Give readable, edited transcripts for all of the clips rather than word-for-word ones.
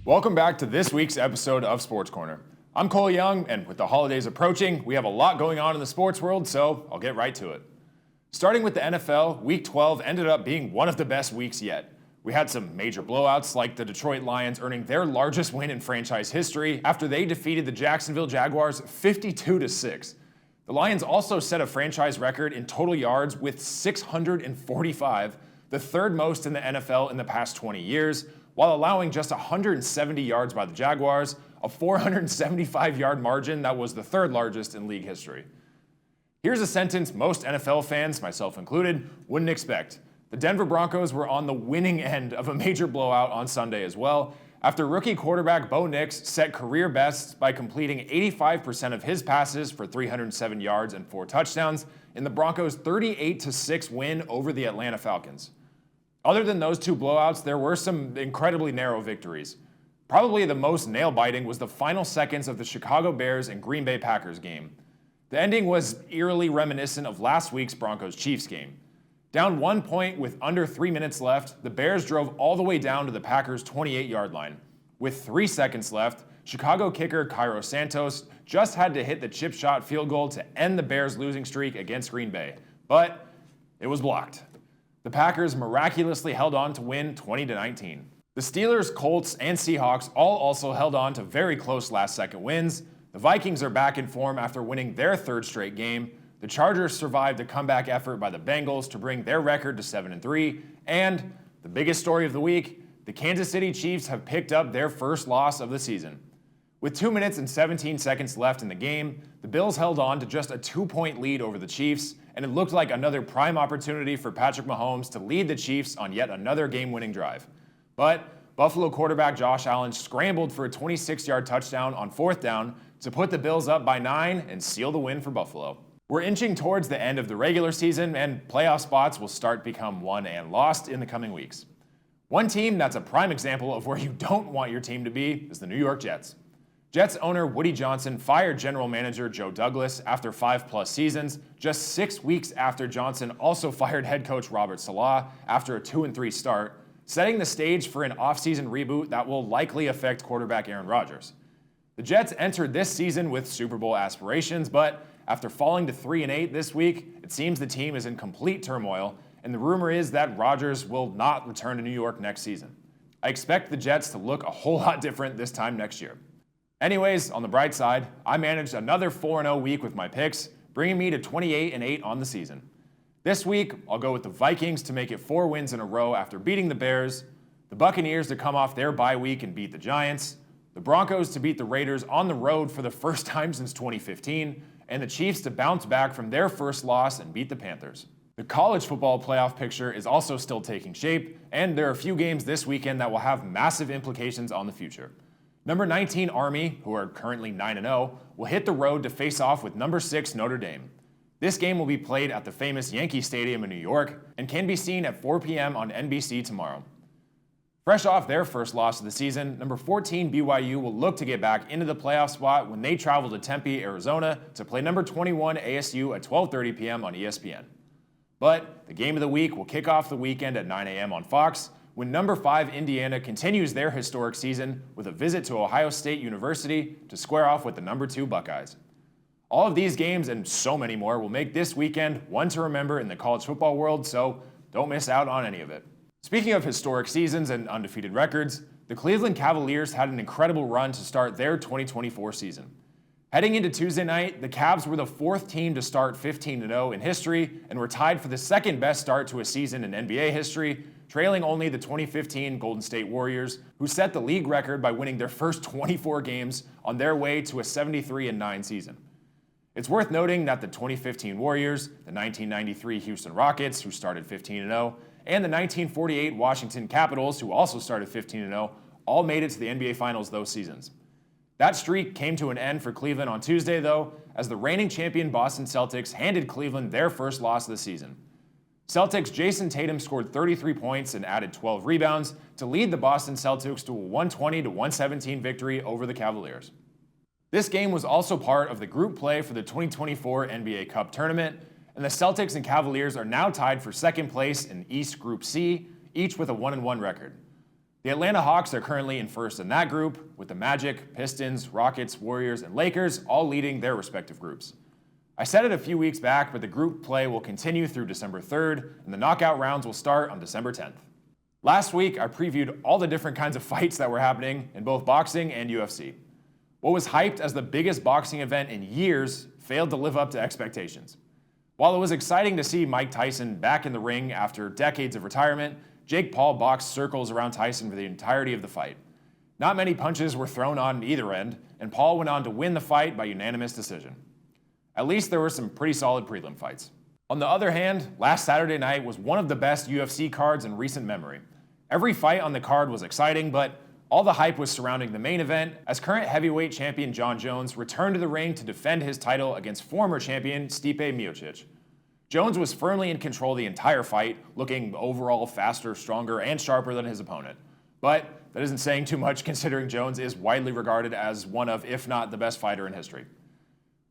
Welcome back to this week's episode of Sports Corner. I'm Cole Young, and with the holidays approaching, we have a lot going on in the sports world, so I'll get right to it. Starting with the NFL, Week 12 ended up being one of the best weeks yet. We had some major blowouts, like the Detroit Lions earning their largest win in franchise history after they defeated the Jacksonville Jaguars 52-6. The Lions also set a franchise record in total yards with 645, the third most in the NFL in the past 20 years, while allowing just 170 yards by the Jaguars, a 475-yard margin that was the third largest in league history. Here's a sentence most NFL fans, myself included, wouldn't expect. The Denver Broncos were on the winning end of a major blowout on Sunday as well, after rookie quarterback Bo Nix set career bests by completing 85% of his passes for 307 yards and 4 touchdowns in the Broncos' 38-6 win over the Atlanta Falcons. Other than those two blowouts, there were some incredibly narrow victories. Probably the most nail-biting was the final seconds of the Chicago Bears and Green Bay Packers game. The ending was eerily reminiscent of last week's Broncos-Chiefs game. Down 1 point with under 3 minutes left, the Bears drove all the way down to the Packers' 28-yard line. With 3 seconds left, Chicago kicker Cairo Santos just had to hit the chip shot field goal to end the Bears' losing streak against Green Bay. But it was blocked. The Packers miraculously held on to win 20-19. The Steelers, Colts, and Seahawks all also held on to very close last-second wins. The Vikings are back in form after winning their third straight game. The Chargers survived a comeback effort by the Bengals to bring their record to 7-3. And the biggest story of the week, the Kansas City Chiefs have picked up their first loss of the season. With 2 minutes and 17 seconds left in the game, the Bills held on to just a 2-point lead over the Chiefs, and it looked like another prime opportunity for Patrick Mahomes to lead the Chiefs on yet another game-winning drive. But Buffalo quarterback Josh Allen scrambled for a 26-yard touchdown on 4th down to put the Bills up by 9 and seal the win for Buffalo. We're inching towards the end of the regular season, and playoff spots will start to become won and lost in the coming weeks. One team that's a prime example of where you don't want your team to be is the New York Jets. Jets owner Woody Johnson fired general manager Joe Douglas after 5+ seasons, just 6 weeks after Johnson also fired head coach Robert Saleh after a 2-3 start, setting the stage for an offseason reboot that will likely affect quarterback Aaron Rodgers. The Jets entered this season with Super Bowl aspirations, but after falling to 3-8 this week, it seems the team is in complete turmoil, and the rumor is that Rodgers will not return to New York next season. I expect the Jets to look a whole lot different this time next year. Anyways, on the bright side, I managed another 4-0 week with my picks, bringing me to 28-8 on the season. This week, I'll go with the Vikings to make it 4 wins in a row after beating the Bears, the Buccaneers to come off their bye week and beat the Giants, the Broncos to beat the Raiders on the road for the first time since 2015, and the Chiefs to bounce back from their first loss and beat the Panthers. The college football playoff picture is also still taking shape, and there are a few games this weekend that will have massive implications on the future. Number 19 Army, who are currently 9-0, will hit the road to face off with number 6 Notre Dame. This game will be played at the famous Yankee Stadium in New York and can be seen at 4 p.m. on NBC tomorrow. Fresh off their first loss of the season, number 14 BYU will look to get back into the playoff spot when they travel to Tempe, Arizona to play number 21 ASU at 12:30 p.m. on ESPN. But the game of the week will kick off the weekend at 9 a.m. on Fox when number 5 Indiana continues their historic season with a visit to Ohio State University to square off with the number 2 Buckeyes. All of these games and so many more will make this weekend one to remember in the college football world, so don't miss out on any of it. Speaking of historic seasons and undefeated records, the Cleveland Cavaliers had an incredible run to start their 2024 season. Heading into Tuesday night, the Cavs were the 4th team to start 15-0 in history and were tied for the second best start to a season in NBA history, trailing only the 2015 Golden State Warriors, who set the league record by winning their first 24 games on their way to a 73-9 season. It's worth noting that the 2015 Warriors, the 1993 Houston Rockets, who started 15-0, and the 1948 Washington Capitals, who also started 15-0, all made it to the NBA Finals those seasons. That streak came to an end for Cleveland on Tuesday, though, as the reigning champion Boston Celtics handed Cleveland their first loss of the season. Celtics' Jason Tatum scored 33 points and added 12 rebounds to lead the Boston Celtics to a 120-117 victory over the Cavaliers. This game was also part of the group play for the 2024 NBA Cup tournament, and the Celtics and Cavaliers are now tied for second place in East Group C, each with a 1-1 record. The Atlanta Hawks are currently in first in that group, with the Magic, Pistons, Rockets, Warriors, and Lakers all leading their respective groups. I said it a few weeks back, but the group play will continue through December 3rd, and the knockout rounds will start on December 10th. Last week, I previewed all the different kinds of fights that were happening in both boxing and UFC. What was hyped as the biggest boxing event in years failed to live up to expectations. While it was exciting to see Mike Tyson back in the ring after decades of retirement, Jake Paul boxed circles around Tyson for the entirety of the fight. Not many punches were thrown on either end, and Paul went on to win the fight by unanimous decision. At least there were some pretty solid prelim fights. On the other hand, last Saturday night was one of the best UFC cards in recent memory. Every fight on the card was exciting, but all the hype was surrounding the main event as current heavyweight champion Jon Jones returned to the ring to defend his title against former champion Stipe Miocic. Jones was firmly in control the entire fight, looking overall faster, stronger, and sharper than his opponent. But that isn't saying too much considering Jones is widely regarded as one of, if not the best fighter in history.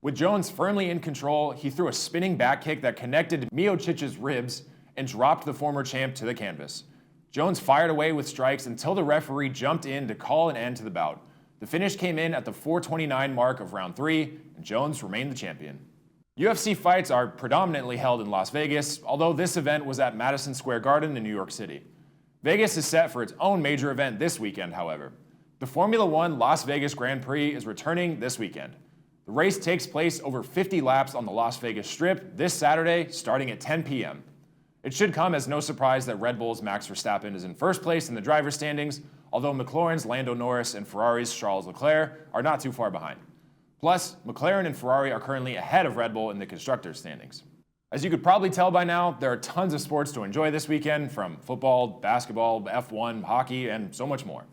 With Jones firmly in control, he threw a spinning back kick that connected Miocic's ribs and dropped the former champ to the canvas. Jones fired away with strikes until the referee jumped in to call an end to the bout. The finish came in at the 4:29 mark of round 3, and Jones remained the champion. UFC fights are predominantly held in Las Vegas, although this event was at Madison Square Garden in New York City. Vegas is set for its own major event this weekend, however. The Formula One Las Vegas Grand Prix is returning this weekend. The race takes place over 50 laps on the Las Vegas Strip this Saturday, starting at 10 p.m. It should come as no surprise that Red Bull's Max Verstappen is in first place in the driver's standings, although McLaren's Lando Norris and Ferrari's Charles Leclerc are not too far behind. Plus, McLaren and Ferrari are currently ahead of Red Bull in the constructors' standings. As you could probably tell by now, there are tons of sports to enjoy this weekend, from football, basketball, F1, hockey, and so much more.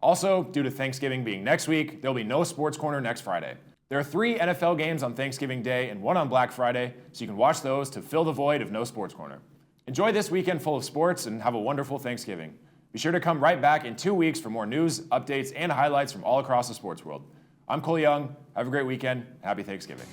Also, due to Thanksgiving being next week, there'll be no Sports Corner next Friday. There are 3 NFL games on Thanksgiving Day and 1 on Black Friday, so you can watch those to fill the void of no Sports Corner. Enjoy this weekend full of sports and have a wonderful Thanksgiving. Be sure to come right back in 2 weeks for more news, updates, and highlights from all across the sports world. I'm Cole Young. Have a great weekend. Happy Thanksgiving.